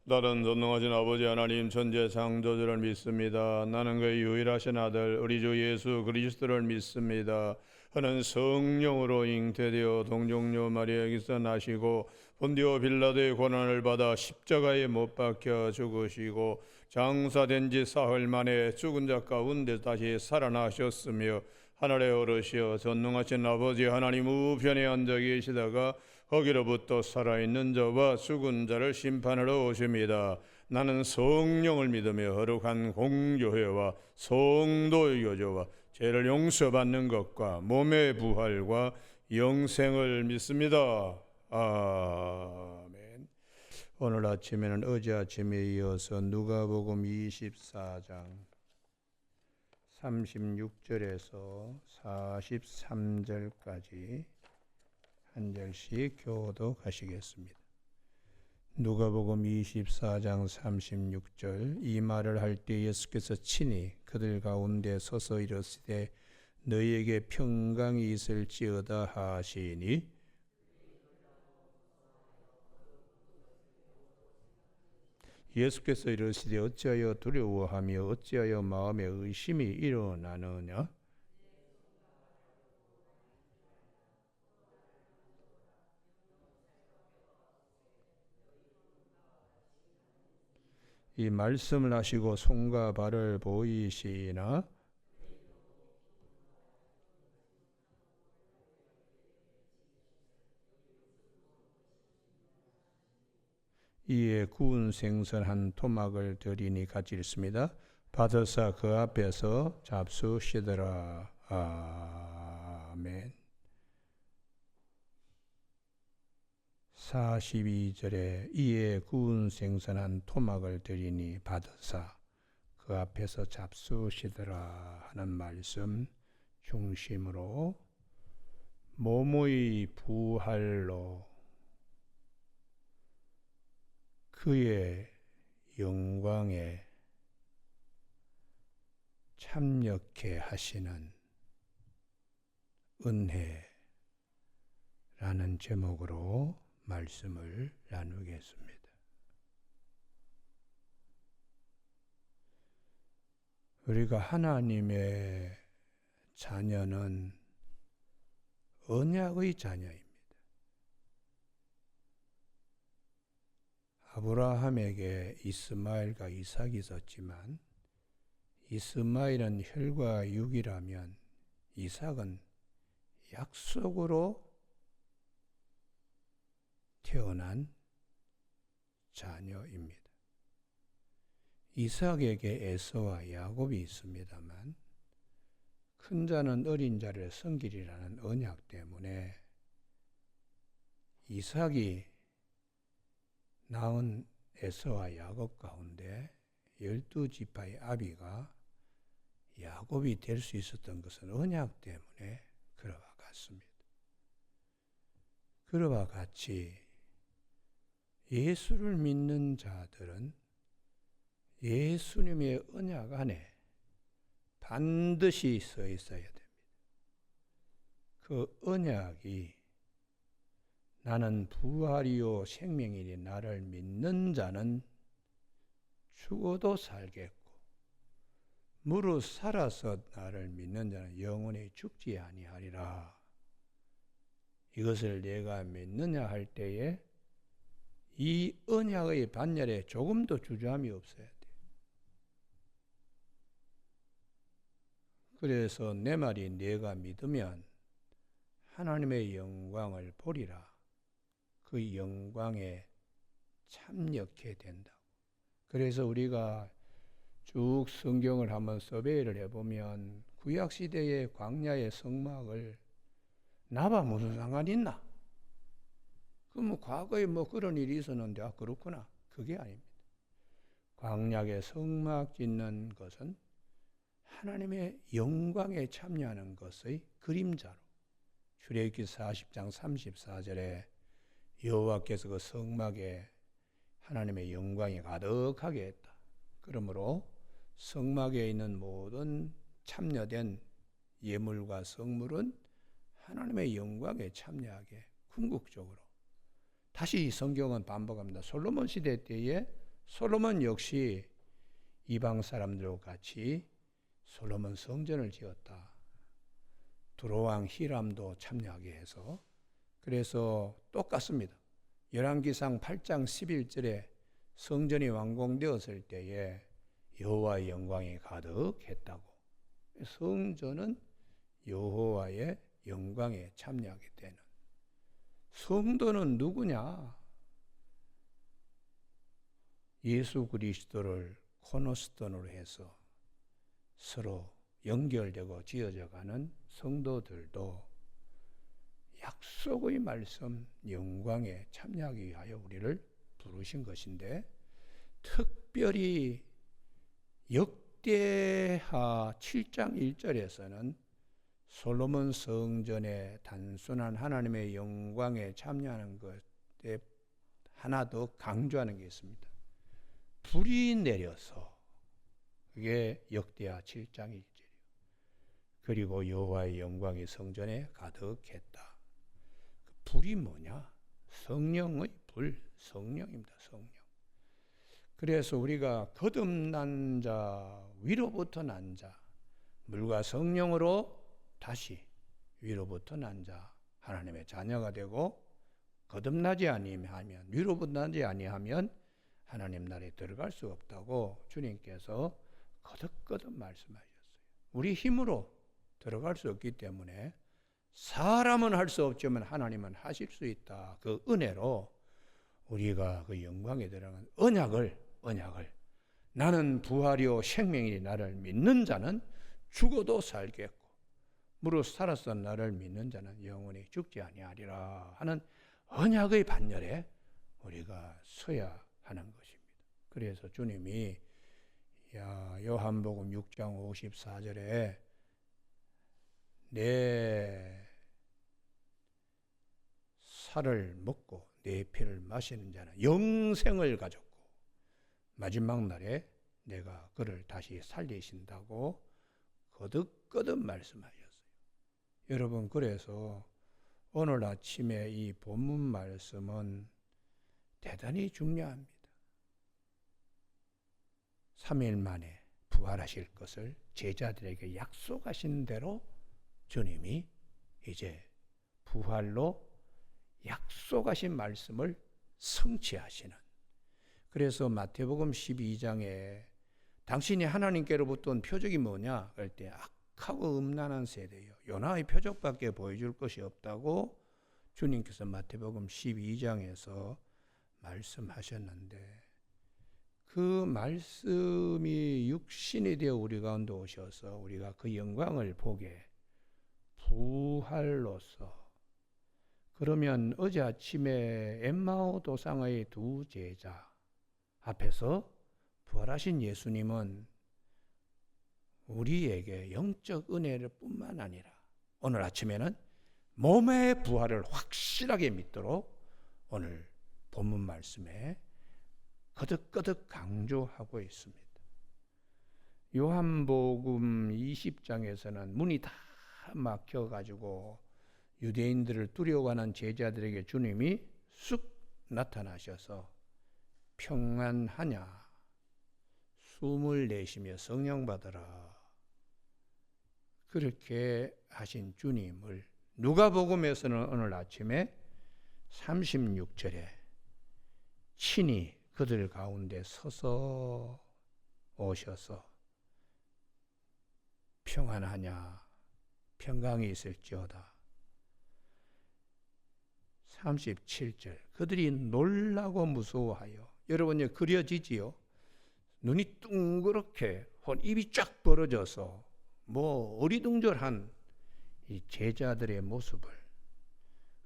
나는 전능하신 아버지 하나님 천재 창조주를 믿습니다. 나는 그의 유일하신 아들 우리 주 예수 그리스도를 믿습니다. 그는 성령으로 잉태되어 동정녀 마리아에게서 나시고 본디오 빌라도의 고난을 받아 십자가에 못 박혀 죽으시고 장사된 지 사흘 만에 죽은 자 가운데 다시 살아나셨으며 하늘에 오르시어 전능하신 아버지 하나님 우편에 앉아 계시다가 거기로부터 살아있는 자와 죽은 자를 심판하러 오십니다. 나는 성령을 믿으며 거룩한 공교회와 성도의 교제와 죄를 용서받는 것과 몸의 부활과 영생을 믿습니다. 아멘. 오늘 아침에는 어제 아침에 이어서 누가복음 24장 36절에서 43절까지 한 절씩 교독하시겠습니다. 누가복음 24장 36절. 이 말을 할 때 예수께서 친히 그들 가운데 서서 이르시되 너희에게 평강이 있을지어다 하시니 예수께서 이르시되 어찌하여 두려워하며 어찌하여 마음에 의심이 일어나느냐. 이 말씀을 하시고 손과 발을 보이시나 이에 구운 생선 한 토막을 드리니 같이 읽습니다. 받으사 그 앞에서 잡수시더라. 아멘. 42절에 이에 구운 생선 한 토막을 드리니 받으사 그 앞에서 잡수시더라 하는 말씀 중심으로 몸의 부활로 그의 영광에 참여케 하시는 은혜라는 제목으로 말씀을 나누겠습니다. 우리가 하나님의 자녀는 언약의 자녀입니다. 아브라함에게 이스마엘과 이삭이 있었지만 이스마엘은 혈과 육이라면 이삭은 약속으로 태어난 자녀입니다. 이삭에게 에서와 야곱이 있습니다만 큰 자는 어린 자를 섬기리라는 언약 때문에 이삭이 낳은 에서와 야곱 가운데 12지파의 아비가 야곱이 될 수 있었던 것은 언약 때문에 그와 같습니다. 그와 같이 예수를 믿는 자들은 예수님의 언약 안에 반드시 서 있어야 됩니다. 그 언약이 나는 부활이요 생명이니 나를 믿는 자는 죽어도 살겠고 무릇 살아서 나를 믿는 자는 영원히 죽지 아니하리라. 이것을 내가 믿느냐 할 때에 이 언약의 반열에 조금도 주저함이 없어야 돼. 그래서 내 말이 내가 믿으면 하나님의 영광을 보리라. 그 영광에 참여케 된다고. 그래서 우리가 쭉 성경을 한번 서베이를 해보면 구약시대의 광야의 성막을 나와 무슨 상관이 있나? 그럼 과거에 그런 일이 있었는데 그렇구나. 그게 아닙니다. 광야의 성막 짓는 것은 하나님의 영광에 참여하는 것의 그림자로 출애굽기 40장 34절에 여호와께서 그 성막에 하나님의 영광이 가득하게 했다. 그러므로 성막에 있는 모든 참여된 예물과 성물은 하나님의 영광에 참여하게 궁극적으로. 다시 성경은 반복합니다. 솔로몬 시대 때에 솔로몬 역시 이방 사람들과 같이 솔로몬 성전을 지었다. 두로왕 히람도 참여하게 해서. 그래서 똑같습니다. 열왕기상 8장 11절에 성전이 완공되었을 때에 여호와의 영광이 가득했다고. 성전은 여호와의 영광에 참여하게 되는. 성도는 누구냐? 예수 그리스도를 코너스톤으로 해서 서로 연결되고 지어져가는 성도들도 약속의 말씀 영광에 참여하기 위하여 우리를 부르신 것인데, 특별히 역대하 7장 1절에서는 솔로몬 성전의 단순한 하나님의 영광에 참여하는 것에 하나 더 강조하는 게 있습니다. 불이 내려서, 그게 역대하 7장 1절이요. 그리고 여호와의 영광이 성전에 가득했다. 그 불이 뭐냐? 성령의 불, 성령입니다. 성령. 그래서 우리가 거듭난 자, 위로부터 난 자, 물과 성령으로 다시 위로부터 난 자, 하나님의 자녀가 되고, 거듭나지 아니하면, 위로부터 나지 아니하면 하나님 나라에 들어갈 수 없다고 주님께서 거듭거듭 말씀하셨어요. 우리 힘으로 들어갈 수 없기 때문에 사람은 할 수 없지만 하나님은 하실 수 있다. 그 은혜로 우리가 그 영광에 들어간 언약을 나는 부활이요 생명이 나를 믿는 자는 죽어도 살겠고 무릇 살아서 나를 믿는 자는 영원히 죽지 아니하리라 하는 언약의 반열에 우리가 서야 하는 것입니다. 그래서 주님이 요한복음 6장 54절에 내 살을 먹고 내 피를 마시는 자는 영생을 가졌고 마지막 날에 내가 그를 다시 살리신다고 거듭거듭 말씀하셨어요. 여러분, 그래서 오늘 아침에 이 본문 말씀은 대단히 중요합니다. 3일 만에 부활하실 것을 제자들에게 약속하신 대로 주님이 이제 부활로 약속하신 말씀을 성취하시는. 그래서 마태복음 12장에 당신이 하나님께로부터 온 표적이 뭐냐 할 때 악하고 음란한 세대요, 요나의 표적밖에 보여줄 것이 없다고 주님께서 마태복음 12장에서 말씀하셨는데, 그 말씀이 육신이 되어 우리 가운데 오셔서 우리가 그 영광을 보게 부활로서. 그러면 어제 아침에 엠마오 도상의 두 제자 앞에서 부활하신 예수님은 우리에게 영적 은혜를 뿐만 아니라 오늘 아침에는 몸의 부활을 확실하게 믿도록 오늘 본문 말씀에 거듭거듭 강조하고 있습니다. 요한복음 20장에서는 문이 다 막혀가지고 유대인들을 두려워하는 제자들에게 주님이 쑥 나타나셔서 평안하냐, 숨을 내쉬며 성령 받으라, 그렇게 하신 주님을 누가복음에서는 오늘 아침에 36절에 친히 그들 가운데 서서 오셔서 평안하냐, 평강이 있을지어다. 37절 그들이 놀라고 무서워하여, 여러분 그려지지요? 눈이 둥그렇게 입이 쫙 벌어져서 어리둥절한 이 제자들의 모습을.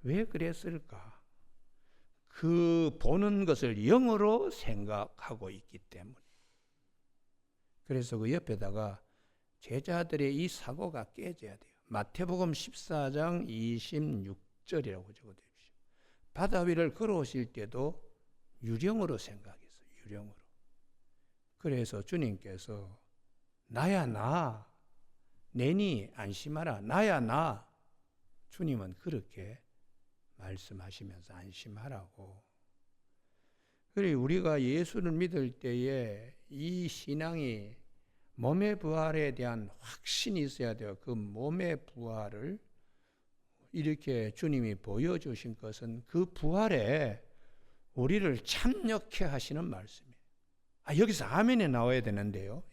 왜 그랬을까? 그 보는 것을 영어로 생각하고 있기 때문에. 그래서 그 옆에다가 제자들의 이 사고가 깨져야 돼요. 마태복음 14장 26절이라고 적어드립시오. 바다 위를 걸어오실 때도 유령으로 생각했어요. 유령으로. 그래서 주님께서 나야 나, 내니 안심하라, 나야 나. 주님은 그렇게 말씀하시면서 안심하라고. 그리고 우리가 예수를 믿을 때에 이 신앙이 몸의 부활에 대한 확신이 있어야 돼요. 그 몸의 부활을 이렇게 주님이 보여주신 것은 그 부활에 우리를 참여케 하시는 말씀이에요. 여기서 아멘이 나와야 되는데요.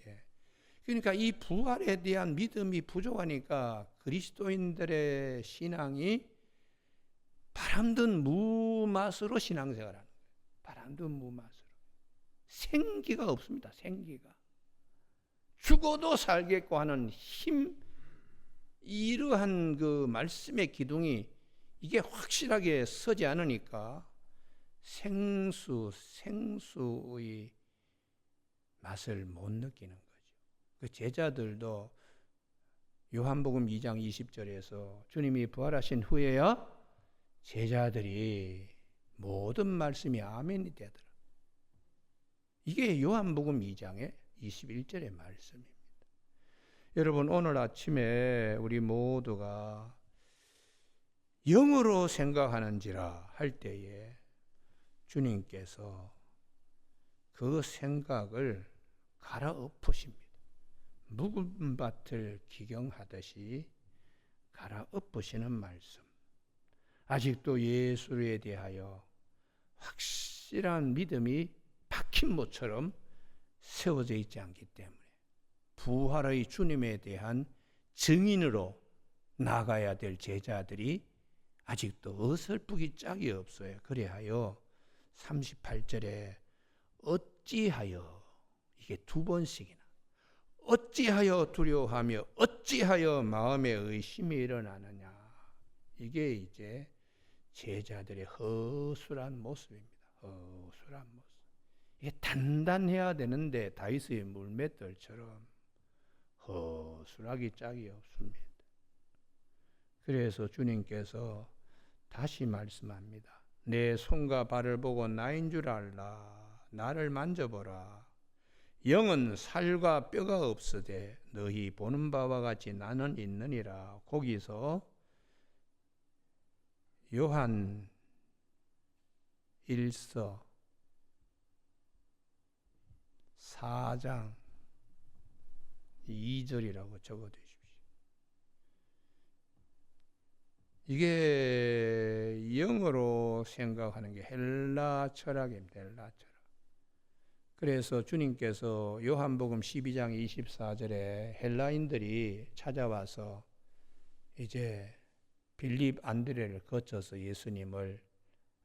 그러니까 이 부활에 대한 믿음이 부족하니까 그리스도인들의 신앙이 바람든 무맛으로 신앙생활하는 거예요. 바람든 무맛으로. 생기가 없습니다. 생기가. 죽어도 살겠고 하는 이러한 그 말씀의 기둥이 이게 확실하게 서지 않으니까 생수의 맛을 못 느끼는 거죠. 그 제자들도 요한복음 2장 20절에서 주님이 부활하신 후에야 제자들이 모든 말씀이 아멘이 되더라. 이게 요한복음 2장의 21절의 말씀입니다. 여러분, 오늘 아침에 우리 모두가 영으로 생각하는지라 할 때에 주님께서 그 생각을 갈아엎으십니다. 묵은 밭을 기경하듯이 갈아엎으시는 말씀. 아직도 예수에 대하여 확실한 믿음이 박힌 모처럼 세워져 있지 않기 때문에 부활의 주님에 대한 증인으로 나가야 될 제자들이 아직도 어설프기 짝이 없어요. 그래하여 38절에 어찌하여, 이게 두 번씩이나 어찌하여 두려워하며 어찌하여 마음에 의심이 일어나느냐. 이게 이제 제자들의 허술한 모습입니다. 허술한 모습. 이게 단단해야 되는데 다윗의 물맷돌처럼 허술하기 짝이 없습니다. 그래서 주님께서 다시 말씀합니다. 내 손과 발을 보고 나인 줄 알라. 나를 만져보라. 영은 살과 뼈가 없으되 너희 보는 바와 같이 나는 있느니라. 거기서 요한 1서 4장 2절이라고 적어두십시오. 이게 영어로 생각하는 게 헬라 철학입니다. 헬라 철학. 그래서 주님께서 요한복음 12장 24절에 헬라인들이 찾아와서 이제 빌립 안드레를 거쳐서 예수님을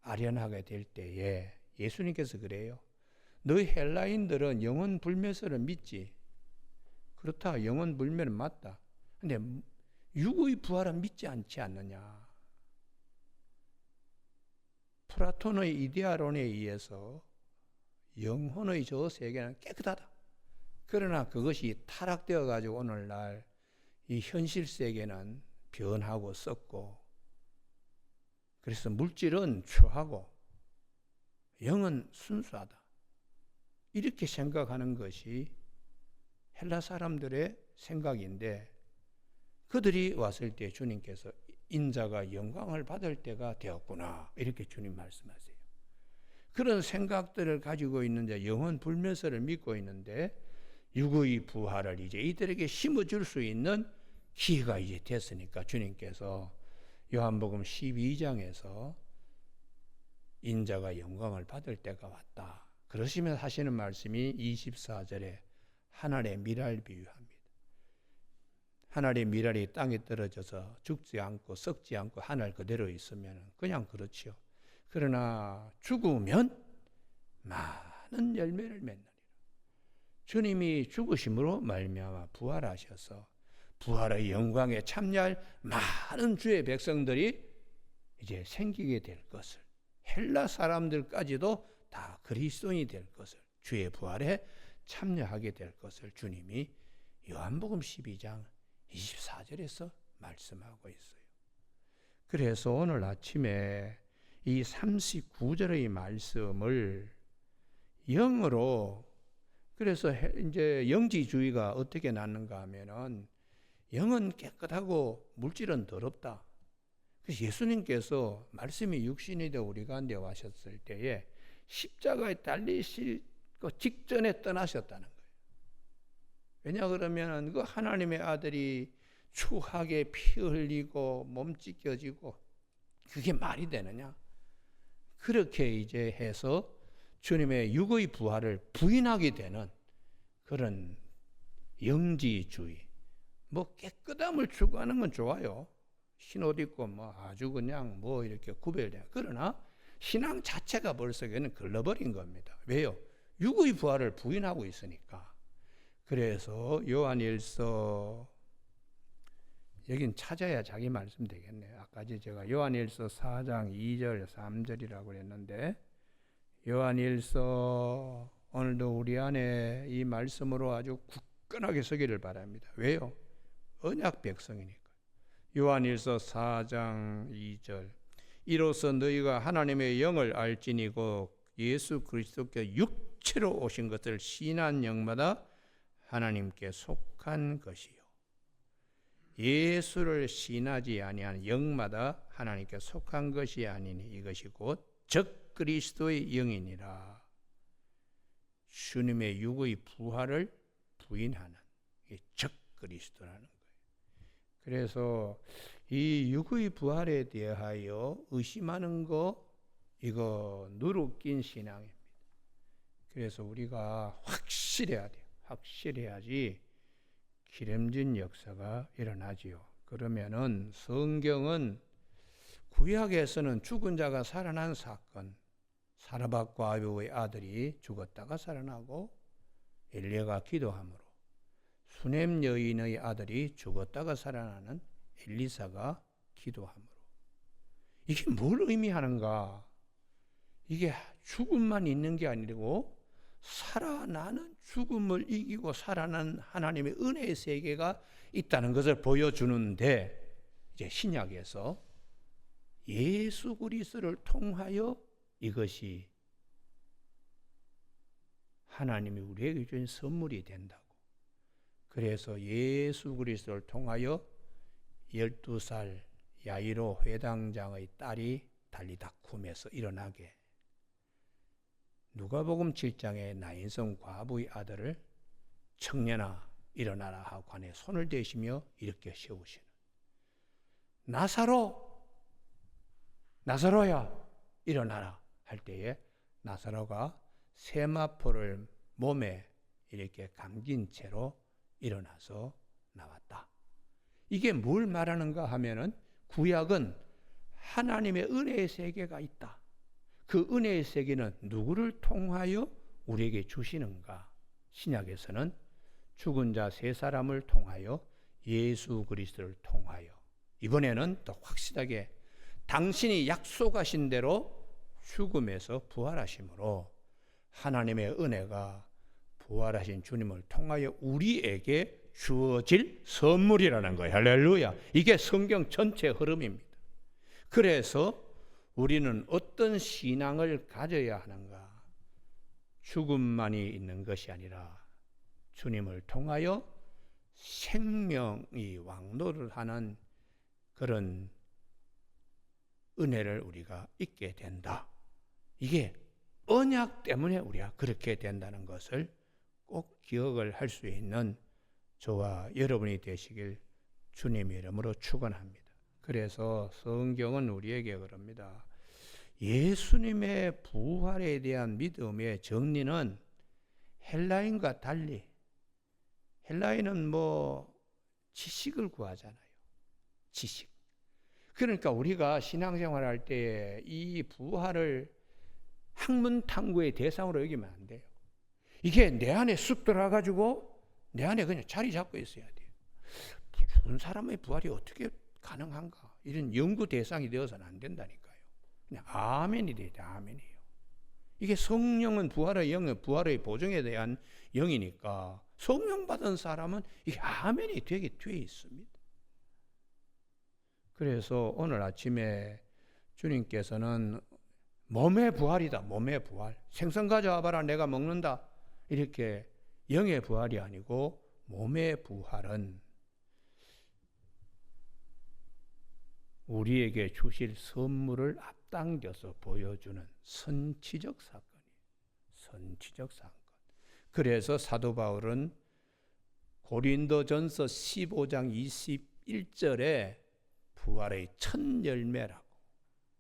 아련하게 될 때에 예수님께서 그래요. 너희 헬라인들은 영원 불멸설을 믿지. 그렇다. 영원 불멸은 맞다. 근데 육의 부활은 믿지 않지 않느냐. 플라톤의 이데아론에 의해서 영혼의 저 세계는 깨끗하다. 그러나 그것이 타락되어 가지고 오늘날 이 현실 세계는 변하고 썩고, 그래서 물질은 추하고 영은 순수하다. 이렇게 생각하는 것이 헬라 사람들의 생각인데, 그들이 왔을 때 주님께서 인자가 영광을 받을 때가 되었구나, 이렇게 주님 말씀하세요. 그런 생각들을 가지고 있는데 영혼 불멸설을 믿고 있는데 육의 부활을 이제 이들에게 심어줄 수 있는 기회가 이제 됐으니까 주님께서 요한복음 12장에서 인자가 영광을 받을 때가 왔다. 그러시면서 하시는 말씀이 24절에 하늘의 미랄 비유합니다. 하늘의 미랄이 땅에 떨어져서 죽지 않고 썩지 않고 하늘 그대로 있으면 그냥 그렇지요. 그러나 죽으면 많은 열매를 맺느니라. 주님이 죽으심으로 말미암아 부활하셔서 부활의 영광에 참여할 많은 주의 백성들이 이제 생기게 될 것을, 헬라 사람들까지도 다 그리스도인이 될 것을, 주의 부활에 참여하게 될 것을 주님이 요한복음 12장 24절에서 말씀하고 있어요. 그래서 오늘 아침에 이 39절의 말씀을 영어로, 그래서 이제 영지주의가 어떻게 났는가 하면은 영은 깨끗하고 물질은 더럽다. 그래서 예수님께서 말씀이 육신이 되어 우리 가운데 와셨을 때에 십자가에 달리실 그 직전에 떠나셨다는 거예요. 왜냐 그러면 그 하나님의 아들이 추하게 피 흘리고 몸 찢겨지고 그게 말이 되느냐? 그렇게 이제 해서 주님의 육의 부활을 부인하게 되는 그런 영지주의. 뭐 깨끗함을 추구하는 건 좋아요. 흰옷 입고 뭐 아주 그냥 뭐 이렇게 구별돼. 그러나 신앙 자체가 벌써 그는 글러버린 겁니다. 왜요? 육의 부활을 부인하고 있으니까. 그래서 요한일서 여긴 찾아야 자기 말씀 되겠네요. 아까 제가 요한일서 4장 2절 3절이라고 그랬는데 요한일서 오늘도 우리 안에 이 말씀으로 아주 굳건하게 서기를 바랍니다. 왜요? 언약 백성이니까. 요한일서 4장 2절 이로써 너희가 하나님의 영을 알지니고 예수 그리스도께 육체로 오신 것을 신한 영마다 하나님께 속한 것이요. 예수를 신하지 아니한 영마다 하나님께 속한 것이 아니니 이것이 곧 적 그리스도의 영이니라. 주님의 육의 부활을 부인하는 적 그리스도라는 거예요. 그래서 이 육의 부활에 대하여 의심하는 거 이거 누룩 낀 신앙입니다. 그래서 우리가 확실해야 돼요. 확실해야지 기름진 역사가 일어나지요. 그러면은 성경은 구약에서는 죽은 자가 살아난 사건, 사라밧과 아비의 아들이 죽었다가 살아나고 엘리야가 기도함으로 수넴 여인의 아들이 죽었다가 살아나는 엘리사가 기도함으로 이게 뭘 의미하는가? 이게 죽음만 있는 게 아니고 살아나는 죽음을 이기고 살아난 하나님의 은혜의 세계가 있다는 것을 보여주는데 이제 신약에서 예수 그리스도를 통하여 이것이 하나님이 우리에게 주신 선물이 된다고. 그래서 예수 그리스도를 통하여 12살 야이로 회당장의 딸이 달리다 쿰에서 일어나게 누가복음 7장에 나인성 과부의 아들을 청년아 일어나라 하고 관에 손을 대시며 일으켜 세우시는 나사로야 일어나라 할 때에 나사로가 세마포를 몸에 이렇게 감긴 채로 일어나서 나왔다. 이게 뭘 말하는가 하면은 구약은 하나님의 은혜의 세계가 있다. 그 은혜의 세계는 누구를 통하여 우리에게 주시는가? 신약에서는 죽은 자 세 사람을 통하여 예수 그리스도를 통하여 이번에는 더 확실하게 당신이 약속하신 대로 죽음에서 부활하심으로 하나님의 은혜가 부활하신 주님을 통하여 우리에게 주어질 선물이라는 거예요. 할렐루야. 이게 성경 전체 흐름입니다. 그래서 우리는 어떤 신앙을 가져야 하는가? 죽음만이 있는 것이 아니라 주님을 통하여 생명이 왕노를 하는 그런 은혜를 우리가 잊게 된다. 이게 언약 때문에 우리가 그렇게 된다는 것을 꼭 기억을 할 수 있는 저와 여러분이 되시길 주님의 이름으로 축원합니다. 그래서 성경은 우리에게 그럽니다. 예수님의 부활에 대한 믿음의 정리는 헬라인과 달리 헬라인은 뭐 지식을 구하잖아요. 지식. 그러니까 우리가 신앙생활 할 때 이 부활을 학문 탐구의 대상으로 여기면 안 돼요. 이게 내 안에 쑥 들어가가지고 내 안에 그냥 자리 잡고 있어야 돼요. 죽은 사람의 부활이 어떻게 가능한가? 이런 연구 대상이 되어서는 안 된다니까요. 그냥 아멘이 돼야 돼. 아멘이에요. 이게 성령은 부활의 영, 부활의 보증에 대한 영이니까 성령 받은 사람은 이게 아멘이 되게 돼 있습니다. 그래서 오늘 아침에 주님께서는 몸의 부활이다. 몸의 부활. 생선 가져와봐라. 내가 먹는다. 이렇게 영의 부활이 아니고 몸의 부활은 우리에게 주실 선물을 앞당겨서 보여주는 선치적 사건이에요. 전치적 사건. 그래서 사도 바울은 고린도전서 15장 21절에 부활의 첫 열매라고,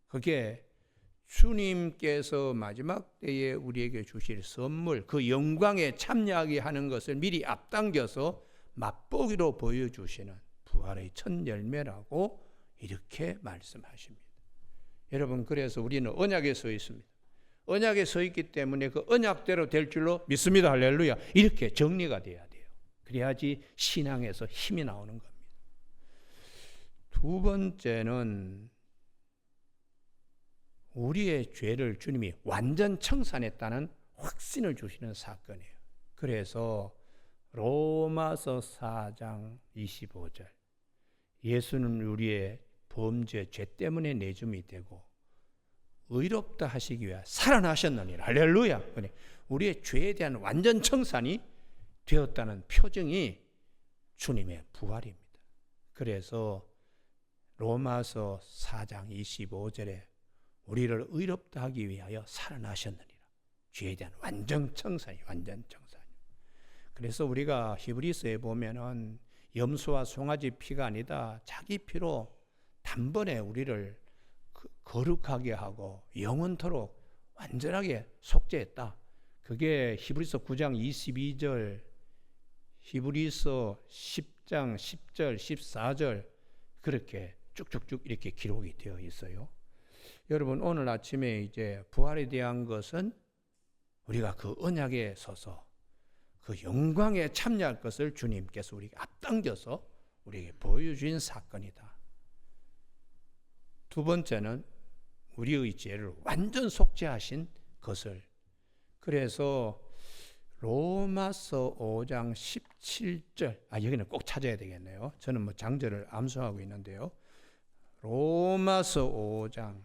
그게 주님께서 마지막 때에 우리에게 주실 선물, 그 영광에 참여하게 하는 것을 미리 앞당겨서 맛보기로 보여주시는 부활의 첫 열매라고 이렇게 말씀하십니다. 여러분, 그래서 우리는 언약에 서 있습니다. 언약에 서 있기 때문에 그 언약대로 될 줄로 믿습니다. 할렐루야. 이렇게 정리가 돼야 돼요. 그래야지 신앙에서 힘이 나오는 겁니다. 두 번째는 우리의 죄를 주님이 완전 청산했다는 확신을 주시는 사건이에요. 그래서 로마서 4장 25절, 예수는 우리의 범죄, 죄 때문에 내줌이 되고 의롭다 하시기 위해 살아나셨느니라. 할렐루야. 우리의 죄에 대한 완전 청산이 되었다는 표징이 주님의 부활입니다. 그래서 로마서 4장 25절에 우리를 의롭다 하기 위하여 살아나셨느니라. 죄에 대한 완전 청산이, 완전 청산이. 그래서 우리가 히브리서에 보면은 염소와 송아지 피가 아니다, 자기 피로 단번에 우리를 거룩하게 하고 영원토록 완전하게 속죄했다. 그게 히브리서 9장 22절, 히브리서 10장 10절, 14절 그렇게 쭉쭉쭉 이렇게 기록이 되어 있어요. 여러분, 오늘 아침에 이제 부활에 대한 것은 우리가 그 언약에 서서 그 영광에 참여할 것을 주님께서 우리에게 앞당겨서 우리에게 보여주신 사건이다. 두 번째는 우리의 죄를 완전 속죄하신 것을, 그래서 로마서 5장 17절, 여기는 꼭 찾아야 되겠네요. 저는 장절을 암송하고 있는데요. 로마서 5장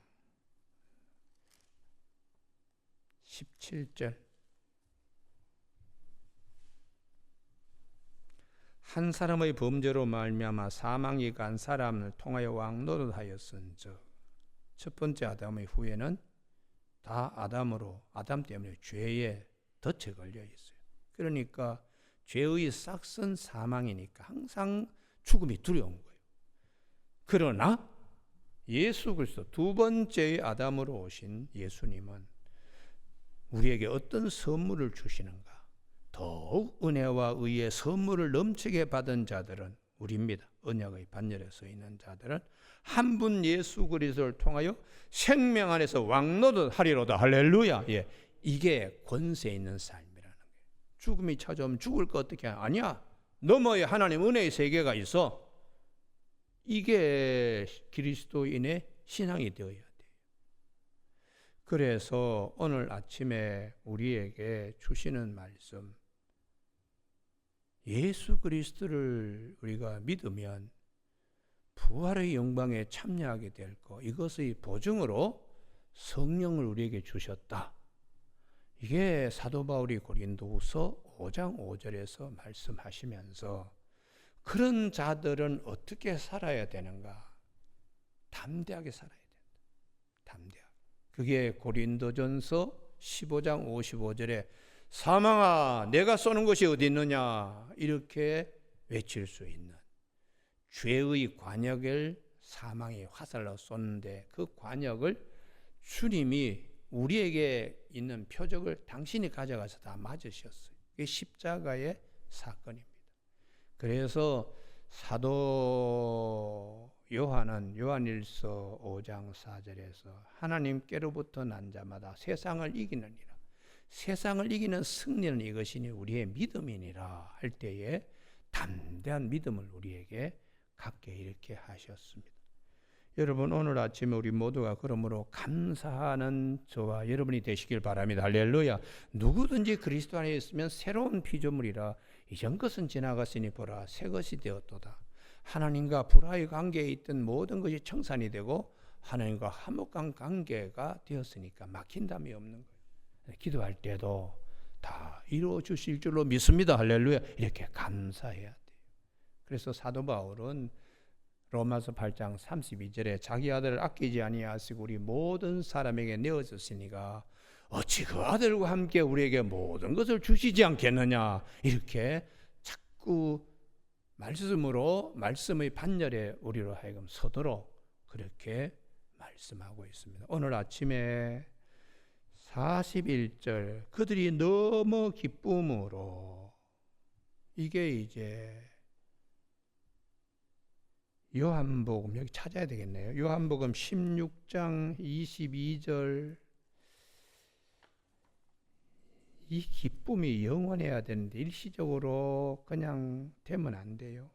17절, 한 사람의 범죄로 말미암아 사망이 간 사람을 통하여 왕노릇하였은즉, 첫 번째 아담의 후에는 다 아담 때문에 죄에 덫에 걸려 있어요. 그러니까 죄의 싹은 사망이니까 항상 죽음이 두려운 거예요. 그러나 예수 그리스도 두 번째의 아담으로 오신 예수님은 우리에게 어떤 선물을 주시는가? 더욱 은혜와 의의 선물을 넘치게 받은 자들은 우리입니다. 언약의 반열에 서 있는 자들은 한 분 예수 그리스도를 통하여 생명 안에서 왕노릇 하리로다. 할렐루야. 예, 이게 권세 있는 삶이라는 거예요. 죽음이 찾아오면 죽을 거 어떻게 하냐? 아니야. 너머에 하나님 은혜의 세계가 있어. 이게 그리스도인의 신앙이 되어야 돼요. 그래서 오늘 아침에 우리에게 주시는 말씀, 예수 그리스도를 우리가 믿으면 부활의 영광에 참여하게 될 것, 이것의 보증으로 성령을 우리에게 주셨다. 이게 사도 바울이 고린도후서 5장 5절에서 말씀하시면서 그런 자들은 어떻게 살아야 되는가? 담대하게 살아야 된다. 담대하게. 그게 고린도전서 15장 55절에 사망아 내가 쏘는 것이 어디 있느냐 이렇게 외칠 수 있는, 죄의 관역을 사망의 화살로 쏘는데 그 관역을 주님이 우리에게 있는 표적을 당신이 가져가서 다 맞으셨어요. 이게 십자가의 사건입니다. 그래서 사도 요한은 요한일서 5장 4절에서 하나님께로부터 난 자마다 세상을 이기느니라, 세상을 이기는 승리는 이것이니 우리의 믿음이니라 할 때에 담대한 믿음을 우리에게 갖게 이렇게 하셨습니다. 여러분, 오늘 아침에 우리 모두가 그러므로 감사하는 저와 여러분이 되시길 바랍니다. 할렐루야. 누구든지 그리스도 안에 있으면 새로운 피조물이라, 이전 것은 지나갔으니 보라 새 것이 되었도다. 하나님과 불화의 관계에 있던 모든 것이 청산이 되고 하나님과 화목한 관계가 되었으니까 막힌담이 없는 거예요. 기도할 때도 다 이루어 주실 줄로 믿습니다. 할렐루야. 이렇게 감사해야 돼요. 그래서 사도 바울은 로마서 8장 32절에 자기 아들을 아끼지 아니하시고 우리 모든 사람에게 내어졌으니까 어찌 그 아들과 함께 우리에게 모든 것을 주시지 않겠느냐. 이렇게 자꾸 말씀의 반열에 우리로 하여금 서도록 그렇게 말씀하고 있습니다. 오늘 아침에 41절 그들이 너무 기쁨으로, 이게 이제 요한복음, 여기 찾아야 되겠네요. 요한복음 16장 22절, 이 기쁨이 영원해야 되는데 일시적으로 그냥 되면 안 돼요.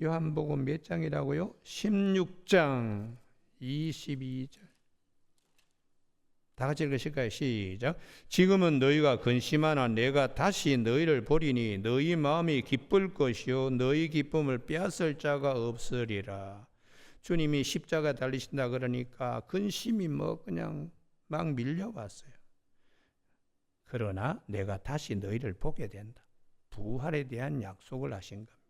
요한복음 몇 장이라고요? 16장 22절. 다 같이 읽으실까요? 시작. 지금은 너희가 근심하나 내가 다시 너희를 보리니 너희 마음이 기쁠 것이요 너희 기쁨을 빼앗을 자가 없으리라. 주님이 십자가 달리신다 그러니까 근심이 그냥 막 밀려왔어요. 그러나 내가 다시 너희를 보게 된다. 부활에 대한 약속을 하신 겁니다.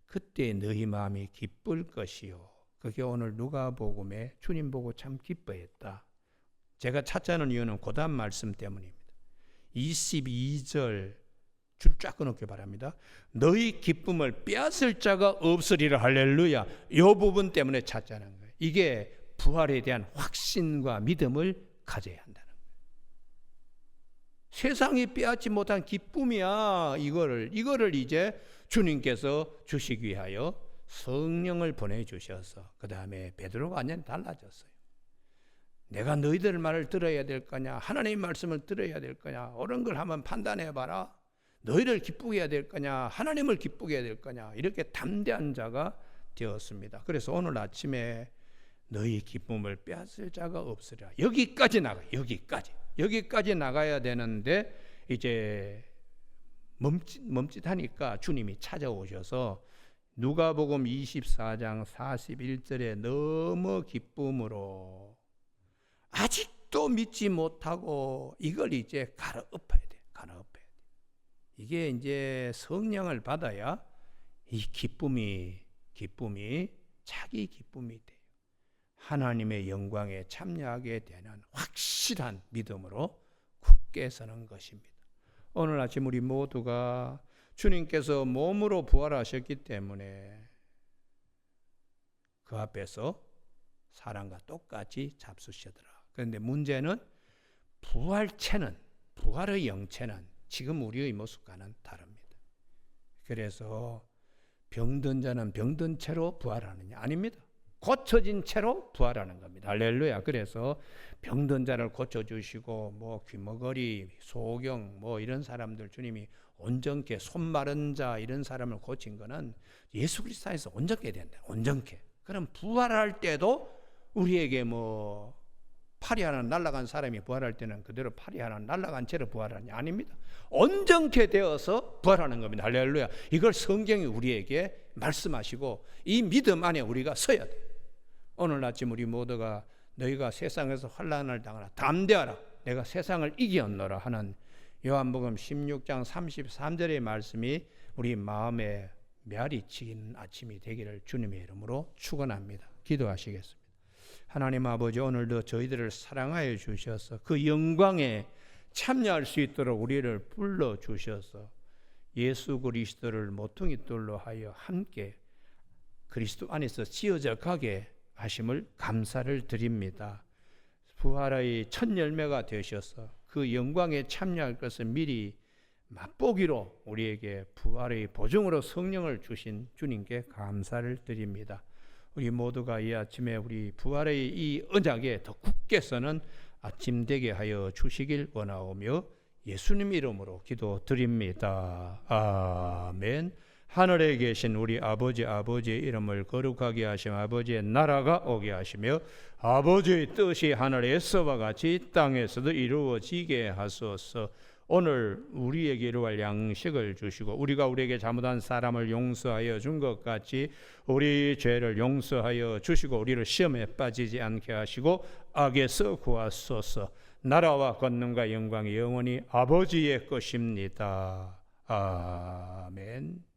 그때 너희 마음이 기쁠 것이요. 그게 오늘 누가복음에 주님 보고 참 기뻐했다. 제가 찾자는 이유는 그 다음 말씀 때문입니다. 22절 줄 쫙 끊었기 바랍니다. 너희 기쁨을 빼앗을 자가 없으리라. 할렐루야. 이 부분 때문에 찾자는 거예요. 이게 부활에 대한 확신과 믿음을 가져야 한다는 거예요. 세상이 빼앗지 못한 기쁨이야. 이거를 이제 주님께서 주시기 위하여 성령을 보내주셔서 그 다음에 베드로가 완전히 달라졌어요. 내가 너희들 말을 들어야 될 거냐, 하나님의 말씀을 들어야 될 거냐, 옳은 걸 한번 판단해봐라. 너희를 기쁘게 해야 될 거냐, 하나님을 기쁘게 해야 될 거냐, 이렇게 담대한 자가 되었습니다. 그래서 오늘 아침에 너희 기쁨을 빼앗을 자가 없으리라. 여기까지 나가. 여기까지 나가야 되는데 이제 멈칫하니까 주님이 찾아오셔서 누가복음 24장 41절에 너무 기쁨으로 아직도 믿지 못하고 이걸 이제 갈아엎어야 돼. 이게 이제 성령을 받아야 이 기쁨이 자기 기쁨이 돼요. 하나님의 영광에 참여하게 되는 확실한 믿음으로 굳게 서는 것입니다. 오늘 아침 우리 모두가 주님께서 몸으로 부활하셨기 때문에 그 앞에서 사람과 똑같이 잡수시더라. 그런데 문제는 부활의 영체는 지금 우리의 모습과는 다릅니다. 그래서 병든 자는 병든 채로 부활하느냐? 아닙니다. 고쳐진 채로 부활하는 겁니다. 할렐루야. 그래서 병든 자를 고쳐주시고 귀머거리, 소경 이런 사람들 주님이 온전케, 손 마른 자 이런 사람을 고친 거는 예수 그리스도 안에서 온전케 된다. 온전케. 그럼 부활할 때도 우리에게 팔이 하나 날아간 사람이 부활할 때는 그대로 팔이 하나 날아간 채로 부활하냐? 아닙니다. 온전케 되어서 부활하는 겁니다. 할렐루야. 이걸 성경이 우리에게 말씀하시고 이 믿음 안에 우리가 서야 돼. 오늘 아침 우리 모두가 너희가 세상에서 환난을 당하라. 담대하라. 내가 세상을 이겼노라 하는 요한복음 16장 33절의 말씀이 우리 마음에 메아리치는 아침이 되기를 주님의 이름으로 축원합니다. 기도하시겠습니다. 하나님 아버지, 오늘도 저희들을 사랑하여 주셔서 그 영광에 참여할 수 있도록 우리를 불러주셔서 예수 그리스도를 모퉁이 돌로 하여 함께 그리스도 안에서 지어져 가게 하심을 감사를 드립니다. 부활의 첫 열매가 되셔서 그 영광에 참여할 것을 미리 맛보기로 우리에게 부활의 보증으로 성령을 주신 주님께 감사를 드립니다. 우리 모두가 이 아침에 우리 부활의 이 언약에 더 굳게 서는 아침 되게 하여 주시길 원하오며 예수님 이름으로 기도드립니다. 아멘. 하늘에 계신 우리 아버지의 이름을 거룩하게 하시며 아버지의 나라가 오게 하시며 아버지의 뜻이 하늘에서와 같이 땅에서도 이루어지게 하소서. 오늘 우리에게 이루어갈 양식을 주시고 우리가 우리에게 잘못한 사람을 용서하여 준 것 같이 우리 죄를 용서하여 주시고 우리를 시험에 빠지지 않게 하시고 악에서 구하소서. 나라와 권능과 영광이 영원히 아버지의 것입니다. 아멘.